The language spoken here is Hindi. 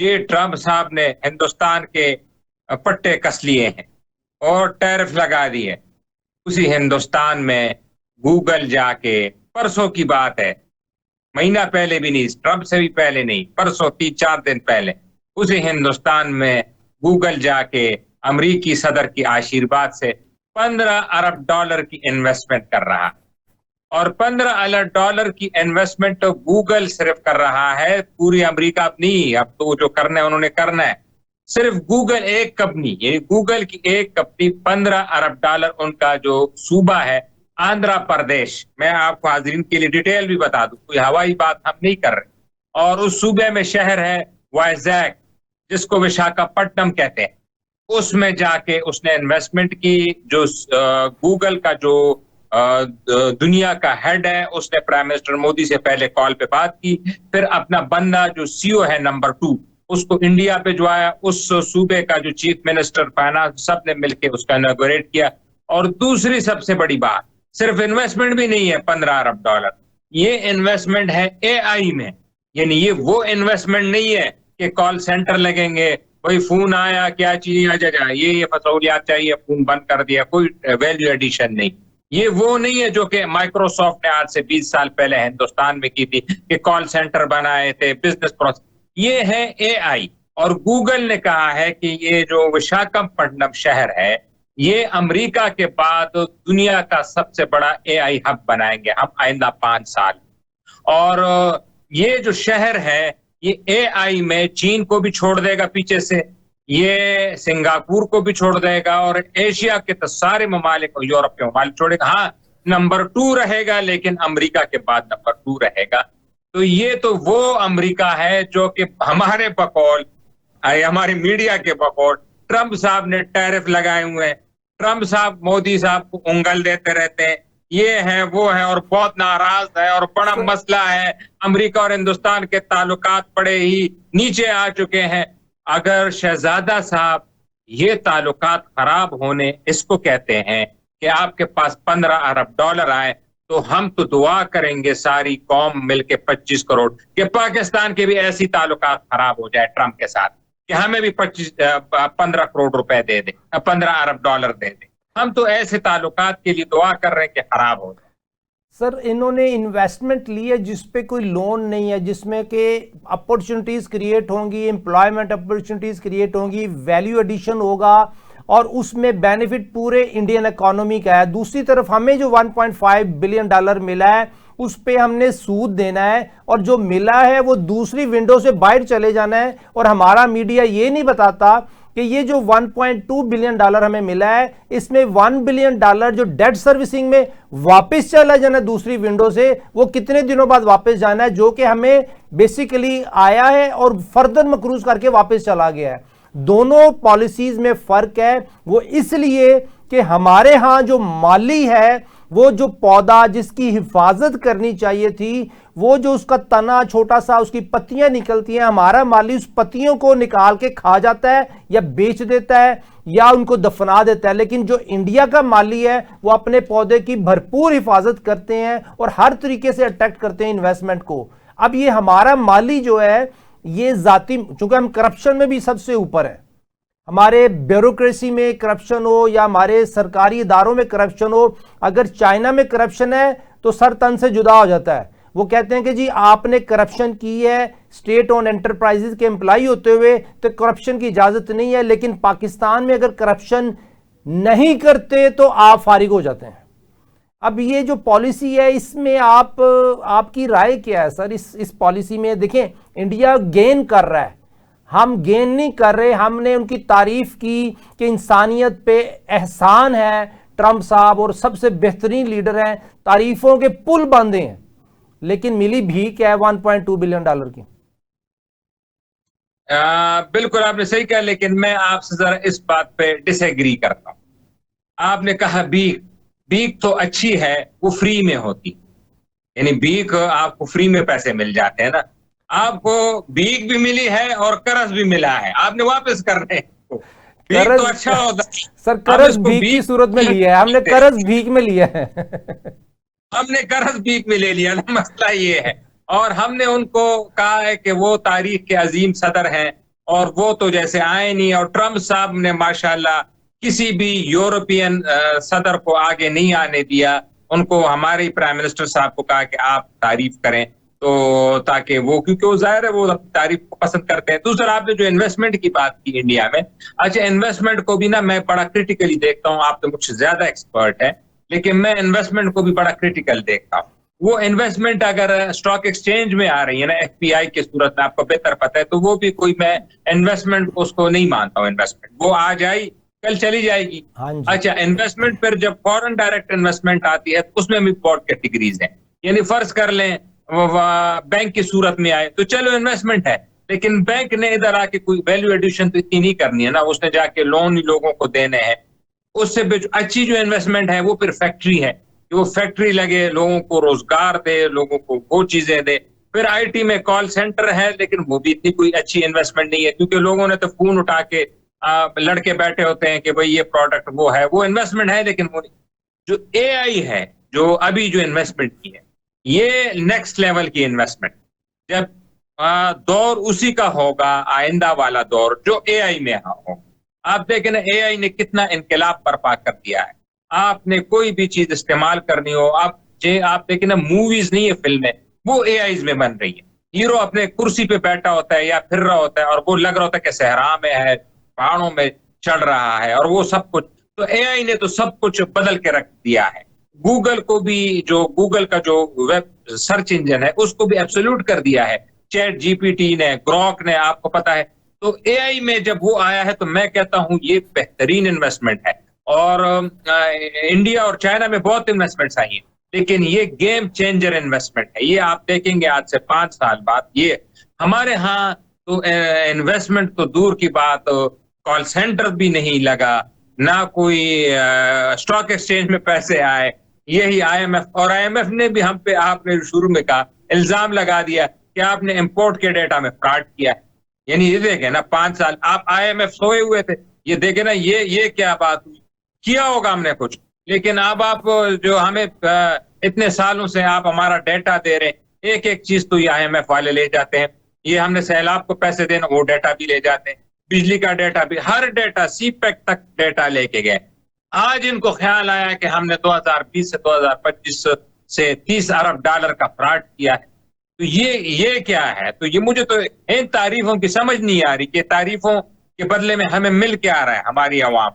कि ट्रंप साहब ने हिंदुस्तान के पट्टे कस लिए हैं और टैरिफ लगा दिए। उसी हिंदुस्तान में गूगल जाके, परसों की बात है, महीना पहले भी नहीं, ट्रंप से भी पहले नहीं, परसों 3-4 दिन पहले, उसी हिंदुस्तान में गूगल जाके अमरीकी सदर की आशीर्वाद से $15 अरब की इन्वेस्टमेंट कर रहा है। और $15 अरब की इन्वेस्टमेंट तो गूगल सिर्फ कर रहा है, पूरी अमेरिका नहीं। अब तो जो करना है उन्होंने करना है। सिर्फ गूगल एक कंपनी, यानी गूगल की एक कंपनी $15 अरब, उनका जो सूबा है आंध्र प्रदेश, मैं आपको हाजिरीन के लिए डिटेल भी बता दूं, कोई हवाई बात हम नहीं कर रहे। और उस सूबे में शहर है वाइजैक, जिसको विशाखापट्टनम कहते हैं। उसमें जाके उसने इन्वेस्टमेंट की। जो गूगल का जो दुनिया का हेड है, उसने प्राइम मिनिस्टर मोदी से पहले कॉल पे बात की, फिर अपना बंदा जो सीईओ है नंबर 2, उसको इंडिया पे जो आया, उस सूबे का जो चीफ मिनिस्टर फाइनेंस, सब ने मिलकर उसका इनॉग्रेट किया। और दूसरी सबसे बड़ी बात, सिर्फ इन्वेस्टमेंट भी नहीं है $15 अरब, ये इन्वेस्टमेंट है एआई में। यानी ये वो इन्वेस्टमेंट नहीं है कि कॉल सेंटर लगेंगे, कोई फोन आया क्या चीज आ जाए, ये फसौलियात चाहिए, फोन बंद कर दिया, कोई वैल्यू एडिशन नहीं। ये वो नहीं है जो कि माइक्रोसॉफ्ट ने आज से 20 साल पहले हिंदुस्तान में की थी, कि कॉल सेंटर बनाए थे, बिजनेस प्रोसेस। ये है एआई। और गूगल ने कहा है कि ये जो विशाखापट्टनम शहर है, ये अमेरिका के बाद दुनिया का सबसे बड़ा एआई हब बनाएंगे हम आइंदा 5 साल। और ये जो शहर है, ये एआई में चीन को भी छोड़ देगा पीछे से, ये सिंगापुर को भी छोड़ देगा, और एशिया के तो सारे ममालिक और यूरोप के ममालिक छोड़ेगा। हाँ, नंबर 2 रहेगा, लेकिन अमेरिका के बाद नंबर 2 रहेगा। तो ये तो वो अमेरिका है जो कि हमारे बकौल, हमारी मीडिया के बकौल, ट्रंप साहब ने टैरिफ लगाए हुए हैं। ट्रंप साहब मोदी साहब को उंगल देते रहते हैं, ये है वो है, और बहुत नाराज है, और बड़ा मसला है। अमेरिका और हिंदुस्तान के ताल्लुकात बड़े ही नीचे आ चुके हैं। अगर शहजादा साहब, ये ताल्लुकात खराब होने इसको कहते हैं कि आपके पास $15 अरब आए, तो हम तो दुआ करेंगे सारी कौम मिलके 25 करोड़ कि पाकिस्तान के भी ऐसी ताल्लुकात खराब हो जाए ट्रंप के साथ, कि हमें भी 15 करोड़ रुपए दे दे, $15 अरब दे दे। हम तो ऐसे ताल्लुकात के लिए दुआ कर रहे हैं कि खराब हो जाए। सर, इन्होंने इन्वेस्टमेंट ली है जिसपे कोई लोन नहीं है, जिसमें कि अपॉर्चुनिटीज़ क्रिएट होंगी, एम्प्लॉयमेंट अपॉर्चुनिटीज़ क्रिएट होंगी, वैल्यू एडिशन होगा, और उसमें बेनिफिट पूरे इंडियन इकोनॉमी का है। दूसरी तरफ हमें जो $1.5 बिलियन मिला है, उस पे हमने सूद देना है, और जो मिला है वो दूसरी विंडो से बाहर चले जाना है। और हमारा मीडिया ये नहीं बताता कि ये जो $1.2 बिलियन हमें मिला है, इसमें $1 बिलियन जो डेट सर्विसिंग में वापस चला जाना है दूसरी विंडो से, वो कितने दिनों बाद वापस जाना है, जो कि हमें बेसिकली आया है और फर्दर मकरूज करके वापस चला गया है। दोनों पॉलिसीज में फर्क है। वो इसलिए कि हमारे यहां जो माली है, वो जो पौधा जिसकी हिफाजत करनी चाहिए थी, वो जो उसका तना छोटा सा, उसकी पत्तियां निकलती हैं, हमारा माली उस पत्तियों को निकाल के खा जाता है या बेच देता है या उनको दफना देता है। लेकिन जो इंडिया का माली है, वो अपने पौधे की भरपूर हिफाजत करते हैं और हर तरीके से अट्रैक्ट करते हैं इन्वेस्टमेंट को। अब ये हमारा माली जो है, ये जाती, चूंकि हम करप्शन में भी सबसे ऊपर है, हमारे ब्यूरोक्रेसी में करप्शन हो या हमारे सरकारी इदारों में करप्शन हो, अगर चाइना में करप्शन है तो सर तन से जुदा हो जाता है। वो कहते हैं कि जी आपने करप्शन की है, स्टेट ओन एंटरप्राइजेज के एम्प्लॉय होते हुए, तो करप्शन की इजाजत नहीं है। लेकिन पाकिस्तान में अगर करप्शन नहीं करते तो आप फारिग हो जाते हैं। अब ये जो पॉलिसी है, इसमें आपकी राय क्या है सर? इस पॉलिसी में देखें, इंडिया गेन कर रहा है, हम गेन नहीं कर रहे। हमने उनकी तारीफ की कि इंसानियत पे एहसान है ट्रंप साहब और सबसे बेहतरीन लीडर हैं, तारीफों के पुल बांधे हैं, लेकिन मिली भीख है $1.2 बिलियन की। बिल्कुल आपने सही कहा, लेकिन मैं आपसे जरा इस बात पे डिसएग्री करता हूं। आपने कहा भीख, भीख तो अच्छी है, वो फ्री में होती, यानी भीख आपको फ्री में पैसे मिल जाते हैं ना। आपको भीख भी मिली है और कर्ज भी मिला है, आपने वापस करने हैं। भीख तो अच्छा होता है सर, कर्ज भीख की सूरत में लिया है हमने, कर्ज भीख में लिया है। हमने कर्ज भीख में ले लिया ना, मसला ये है। और हमने उनको कहा है कि वो तारीख के अजीम सदर हैं, और वो तो जैसे आए नहीं। और ट्रम्प साहब ने माशाल्लाह किसी भी यूरोपियन सदर को आगे नहीं आने दिया। उनको हमारे प्राइम मिनिस्टर साहब को कहा कि आप तारीफ करें, तो ताकि वो, क्योंकि वो जाहिर है वो तारीफ को पसंद करते हैं। दूसरा, आपने जो इन्वेस्टमेंट की बात की इंडिया में, अच्छा इन्वेस्टमेंट को भी ना मैं बड़ा क्रिटिकली देखता हूँ। आप तो मुझसे ज्यादा एक्सपर्ट है, लेकिन मैं इन्वेस्टमेंट को भी बड़ा क्रिटिकल देखता हूँ। वो इन्वेस्टमेंट अगर स्टॉक एक्सचेंज में आ रही है ना, एफपीआई की सूरत में, आपको बेहतर पता है, तो वो भी कोई, मैं इन्वेस्टमेंट को उसको नहीं मानता हूँ। इन्वेस्टमेंट वो आ जाए कल चली जाएगी। हाँ जी। अच्छा, इन्वेस्टमेंट पर जब फॉरेन डायरेक्ट इन्वेस्टमेंट आती है तो उसमें भी बहुत कैटेगरीज हैं। यानी फर्ज कर लें बैंक की सूरत में आए तो चलो इन्वेस्टमेंट है, लेकिन बैंक ने इधर आके कोई वैल्यू एडिशन तो इतनी नहीं करनी है ना, उसने जाके लोन ही लोगों को देने हैं। उससे भी अच्छी जो इन्वेस्टमेंट है वो फिर फैक्ट्री है, कि वो फैक्ट्री लगे, लोगों को रोजगार दे, लोगों को वो चीजें दे। फिर आईटी में कॉल सेंटर है, लेकिन वो भी इतनी कोई अच्छी इन्वेस्टमेंट नहीं है, क्योंकि लोगों ने तो फोन उठा के लड़के बैठे होते हैं कि भाई ये प्रोडक्ट वो है, वो इन्वेस्टमेंट है लेकिन वो नहीं। जो एआई है, जो अभी जो इन्वेस्टमेंट की है, ये नेक्स्ट लेवल की इन्वेस्टमेंट। जब दौर उसी का होगा, आइंदा वाला दौर जो एआई में हो। आप देखें ना, एआई ने कितना इनकलाब बर्पा कर दिया है। आपने कोई भी चीज इस्तेमाल करनी हो, आप देखें ना, मूवीज नहीं है, फिल्में, वो एआई में बन रही है। हीरो अपने कुर्सी पे बैठा होता है या फिर रहा होता है, और वो लग रहा होता है कि सहरा में है, पहाड़ों में चढ़ रहा है, और वो सब कुछ। तो एआई ने तो सब कुछ बदल के रख दिया है। गूगल को भी, जो गूगल का जो वेब सर्च इंजन है, उसको भी एब्सोल्यूट कर दिया है। चैट जीपीटी ने, ग्रॉक ने, आपको पता है। तो एआई में जब वो आया है तो मैं कहता हूं ये बेहतरीन इन्वेस्टमेंट है। और इंडिया और चाइना में बहुत इन्वेस्टमेंट्स आई हैं, लेकिन ये गेम चेंजर इन्वेस्टमेंट है। ये आप देखेंगे आज से 5 साल बाद ये हमारे यहाँ तो इन्वेस्टमेंट तो दूर की बात, कॉल सेंटर भी नहीं लगा, ना कोई स्टॉक एक्सचेंज में पैसे आए। यही आईएमएफ, और आईएमएफ ने भी हम पे, आपने शुरू में कहा, इल्जाम लगा दिया कि आपने इंपोर्ट के डेटा में फ्रॉड किया है। यानी ये देखे ना, 5 साल आप आईएमएफ सोए हुए थे, ये देखे ना, ये क्या बात हुई। किया होगा हमने कुछ, लेकिन अब आप जो हमें इतने सालों से आप हमारा डेटा दे रहे हैं, एक एक चीज तो ये आईएमएफ वाले ले जाते हैं। ये हमने सैलाब को पैसे देना, वो डेटा भी ले जाते हैं, बिजली का डेटा भी, हर डेटा, सीपैक तक डेटा लेके गए। आज इनको ख्याल आया कि हमने 2020 से 2025 से $30 अरब का फ्रॉड किया है। तो ये क्या है? तो ये मुझे तो इन तारीफों की समझ नहीं आ रही कि तारीफों के बदले में हमें मिल क्या आ रहा है हमारी आवाम।